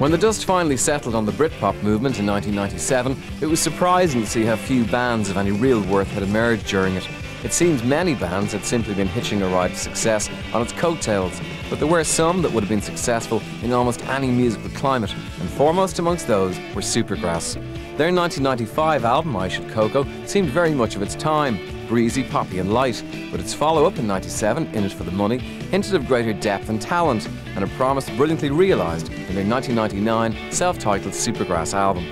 When the dust finally settled on the Britpop movement in 1997, it was surprising to see how few bands of any real worth had emerged during it. It seems many bands had simply been hitching a ride to success on its coattails, but there were some that would have been successful in almost any musical climate, and foremost amongst those were Supergrass. Their 1995 album, I Should Coco, seemed very much of its time, breezy, poppy and light, but its follow-up in '97, In It For The Money, hinted of greater depth and talent, and a promise brilliantly realised in their 1999 self-titled Supergrass album.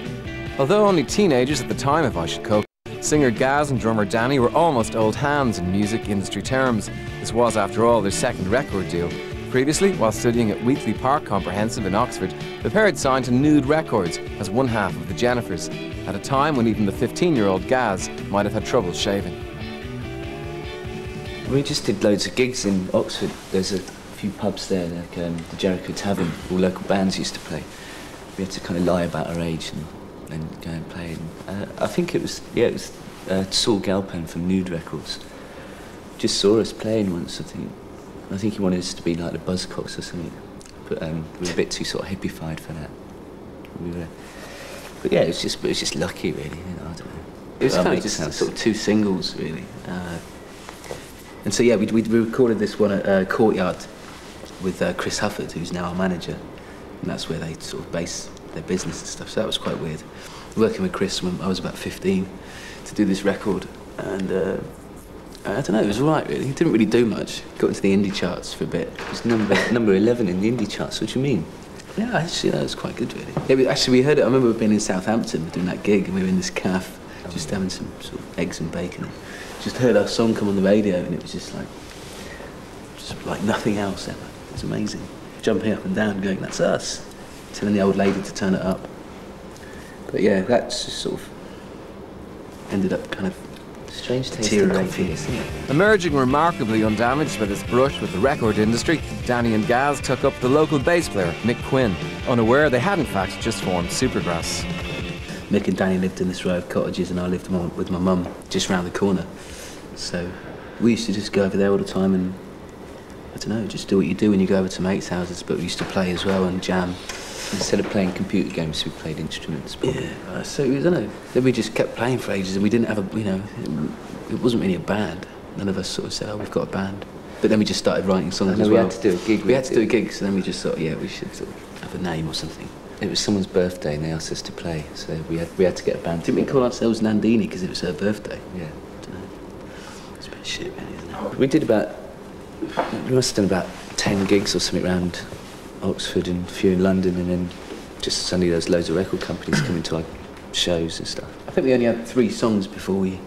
Although only teenagers at the time of I Should Coco, singer Gaz and drummer Danny were almost old hands in music industry terms. This was, after all, their second record deal. Previously, while studying at Wheatley Park Comprehensive in Oxford, the pair had signed to Nude Records as one half of the Jennifers, at a time when even the 15-year-old Gaz might have had trouble shaving. We just did loads of gigs in Oxford. There's a few pubs there, like the Jericho Tavern, all local bands used to play. We had to kind of lie about our age and go and play. And, I think it was Saul Galpen from Nude Records. Just saw us playing once, I think. I think he wanted us to be like the Buzzcocks or something, but we were a bit too sort of hippified for that. But yeah, it was just lucky, really. You know, I don't know. It was kind of just sort of two singles, really. And so yeah, we recorded this one at Courtyard with Chris Hufford, who's now our manager, and that's where they sort of base their business and stuff. So that was quite weird. Working with Chris when I was about 15 to do this record, and I don't know, it was all right, really. It didn't really do much. Got into the indie charts for a bit. It was number 11 in the indie charts. What do you mean? Yeah, actually, that was quite good, really. Yeah, we heard it. I remember being in Southampton doing that gig, and we were in this cafe, just having some sort of eggs and bacon. And just heard our song come on the radio, and it was just like nothing else ever. It was amazing. Jumping up and down, going, "That's us!" Telling the old lady to turn it up. But yeah, that's just sort of ended up kind of strange taste in coffee, isn't it? Emerging remarkably undamaged by this brush with the record industry, Danny and Gaz took up the local bass player, Mick Quinn, unaware they had in fact just formed Supergrass. Mick and Danny lived in this row of cottages, and I lived with my mum just round the corner. So we used to just go over there all the time and, I don't know, just do what you do when you go over to mates' houses, but we used to play as well and jam. Instead of playing computer games, we played instruments. Probably. Yeah, so, I don't know, then we just kept playing for ages, and we didn't have a, you know, it wasn't really a band. None of us sort of said, "Oh, we've got a band." But then we just started writing songs as well. We had to do a gig. We had to do a gig, so then we just thought, yeah, we should sort of have a name or something. It was someone's birthday, and they asked us to play, so we had to get a band. Didn't we call ourselves Nandini because it was her birthday? Yeah. I don't know. It's a bit of shit, really, isn't it? We must have done about 10 gigs or something around Oxford and a few in London, and then just suddenly there's loads of record companies coming to our shows and stuff. I think we only had 3 songs before we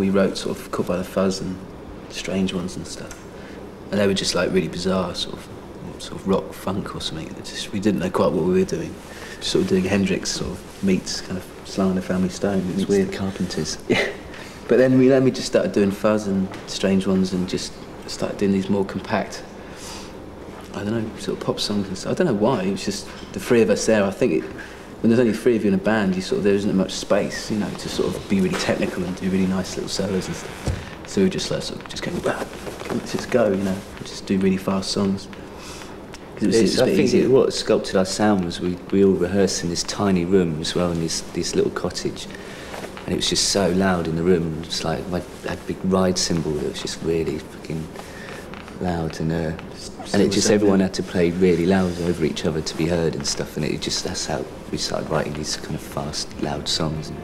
wrote sort of Caught by the Fuzz and Strange Ones and stuff. And they were just like really bizarre, sort of rock funk or something. We didn't know quite what we were doing. Just sort of doing Hendrix sort of meets kind of Sly and the Family Stone. It was weird. The Carpenters. Yeah. But then we just started doing Fuzz and Strange Ones and just started doing these more compact, I don't know, sort of pop songs and stuff. I don't know why, it was just the 3 of us there. I think when there's only 3 of you in a band, there isn't much space, you know, to sort of be really technical and do really nice little solos and stuff. So we just like sort of just going, let's just go, you know, just do really fast songs. I think what sculpted our sound was we all rehearsed in this tiny room as well, in this little cottage. And it was just so loud in the room. Just like I had a big ride cymbal that was just really fucking loud, and everyone had to play really loud over each other to be heard and stuff. And that's how we started writing these kind of fast, loud songs. And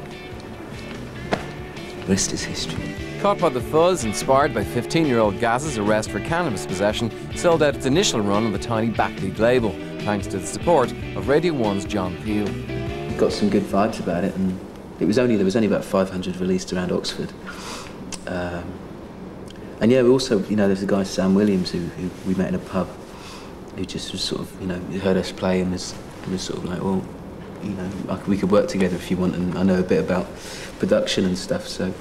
the rest is history. Caught by the Fuzz, inspired by 15-year-old Gaz's arrest for cannabis possession, sold out its initial run on the tiny Backbeat label, thanks to the support of Radio 1's John Peel. We got some good vibes about it, and there was only about 500 released around Oxford. And yeah, we also, you know, there's a guy, Sam Williams, who we met in a pub, who just was sort of, you know, heard us play and was sort of like, well, you know, we could work together if you want, and I know a bit about production and stuff, so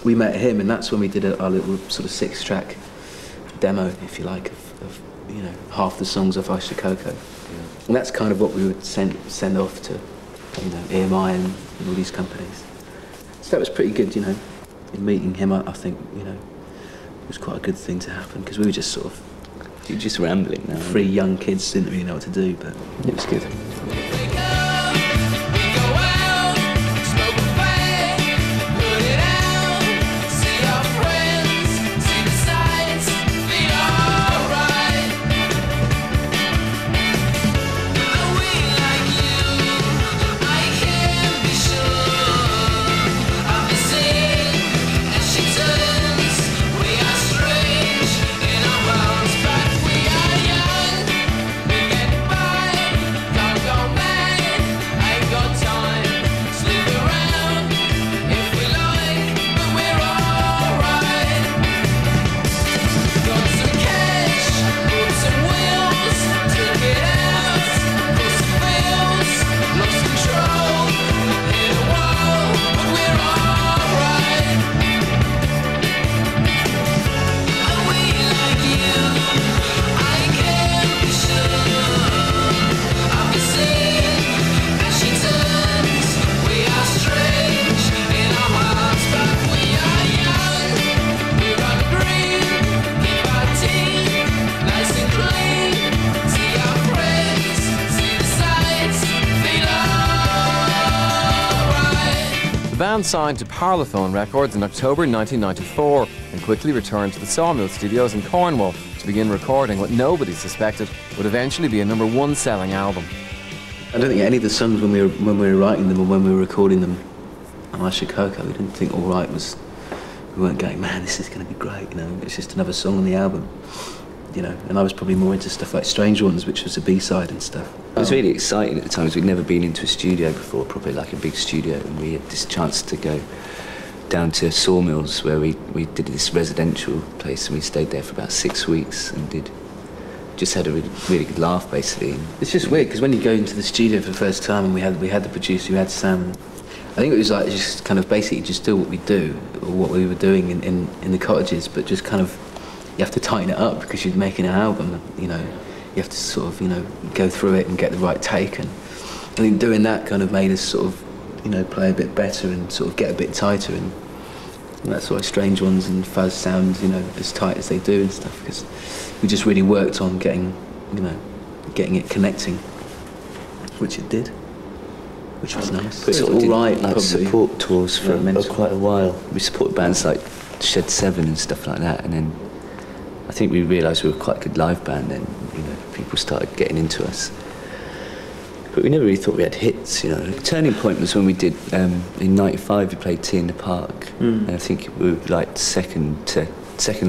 we met him, and that's when we did our little sort of 6-track demo, if you like, of you know, half the songs off I Should Coco. Yeah. And that's kind of what we would send off to, you know, EMI and all these companies. So that was pretty good, you know. In meeting him, I think, you know, it was quite a good thing to happen, because we were just sort of You're just rambling now. 3 young kids didn't really know what to do, but it was good. The band signed to Parlophone Records in October 1994 and quickly returned to the Sawmill Studios in Cornwall to begin recording what nobody suspected would eventually be a #1 selling album. I don't think any of the songs when we were writing them or when we were recording them on Asha Coco, we didn't think All Right was, we weren't going, man, this is going to be great, you know, it's just another song on the album, you know, and I was probably more into stuff like Strange Ones, which was a B-side and stuff. It was really exciting at the time, because we'd never been into a studio before, probably like a big studio, and we had this chance to go down to Sawmills where we did this residential place, and we stayed there for about 6 weeks and just had a really good laugh, basically. It's just weird, because when you go into the studio for the first time, and we had the producer, we had Sam, I think it was like just kind of basically just do what we do, or what we were doing in the cottages, but just kind of, you have to tighten it up because you're making an album, you know. You have to sort of, you know, go through it and get the right take, and I think doing that kind of made us sort of, you know, play a bit better and sort of get a bit tighter, and that's why Strange Ones and Fuzz sound, you know, as tight as they do and stuff, because we just really worked on getting, you know, getting it connecting, which it did, which was nice. But All Right, like probably. support tours for quite a while. We supported bands like Shed 7 and stuff like that, and then I think we realised we were quite a good live band then, you know, people started getting into us. But we never really thought we had hits, you know. The turning point was when we did, in '95 we played Tea in the Park, and I think we were like second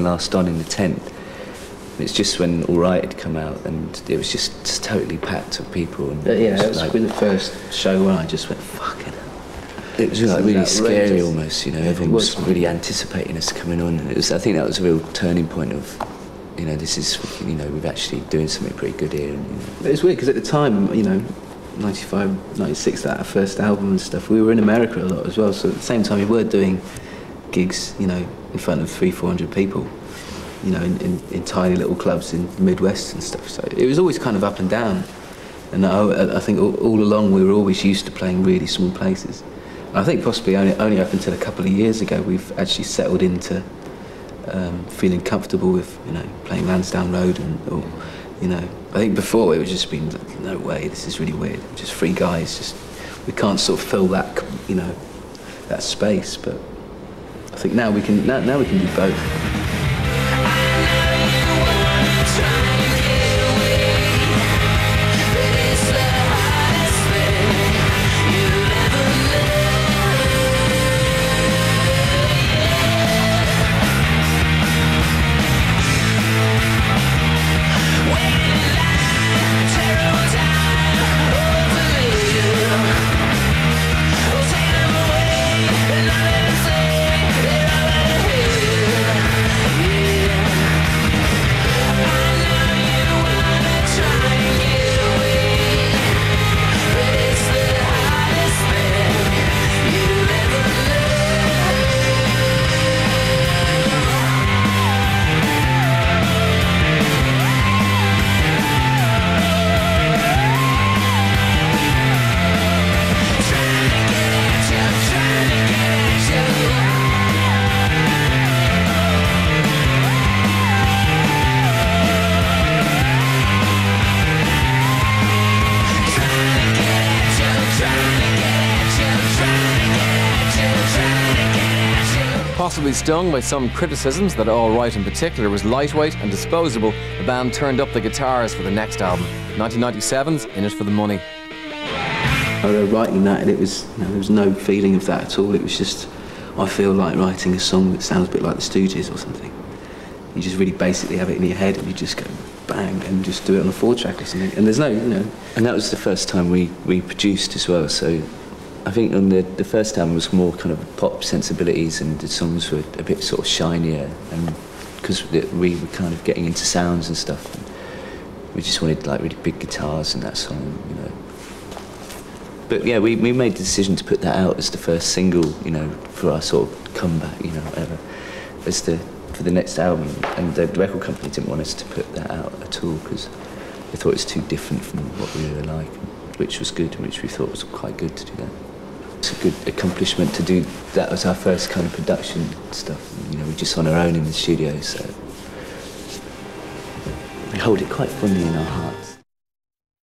last on in the tent. And it's just when All Right had come out, and it was just totally packed with people. And Yeah, it it was like, the first show when I just went, fucking hell. it was like really scary outrageous. almost, you know, everyone was really anticipating us coming on. And it was, I think that was a real turning point of, you know, this is, you know, we're actually doing something pretty good here. And, you know. It was weird, because at the time, you know, 95, 96, that our first album and stuff, we were in America a lot as well, so at the same time we were doing gigs, you know, in front of 300-400 people, you know, in tiny little clubs in the Midwest and stuff, so it was always kind of up and down, and I think all along we were always used to playing really small places. I think possibly only up until a couple of years ago we've actually settled into feeling comfortable with, you know, playing Lansdowne Road, or you know, I think before it was just been like, no way, this is really weird, just 3 guys, just we can't sort of fill that, you know, that space, but I think now we can do both. Probably stung by some criticisms that All Right in particular was lightweight and disposable, the band turned up the guitars for the next album, 1997's In It For The Money. I was writing that and it was, there was no feeling of that at all. It was just, I feel like writing a song that sounds a bit like the Stooges or something. You just really basically have it in your head and you just go bang and just do it on a 4-track or something. And there's no, And that was the first time we produced as well, so I think on the first album was more kind of pop sensibilities and the songs were a bit sort of shinier, and because we were kind of getting into sounds and stuff, and we just wanted like really big guitars in that song, But yeah, we made the decision to put that out as the first single, for our sort of comeback, whatever, for the next album. And the record company didn't want us to put that out at all because they thought it was too different from what we were like, which was good, and which we thought was quite good to do that. It's a good accomplishment to do that as our first kind of production stuff. We're just on our own in the studio, so we hold it quite fondly in our hearts.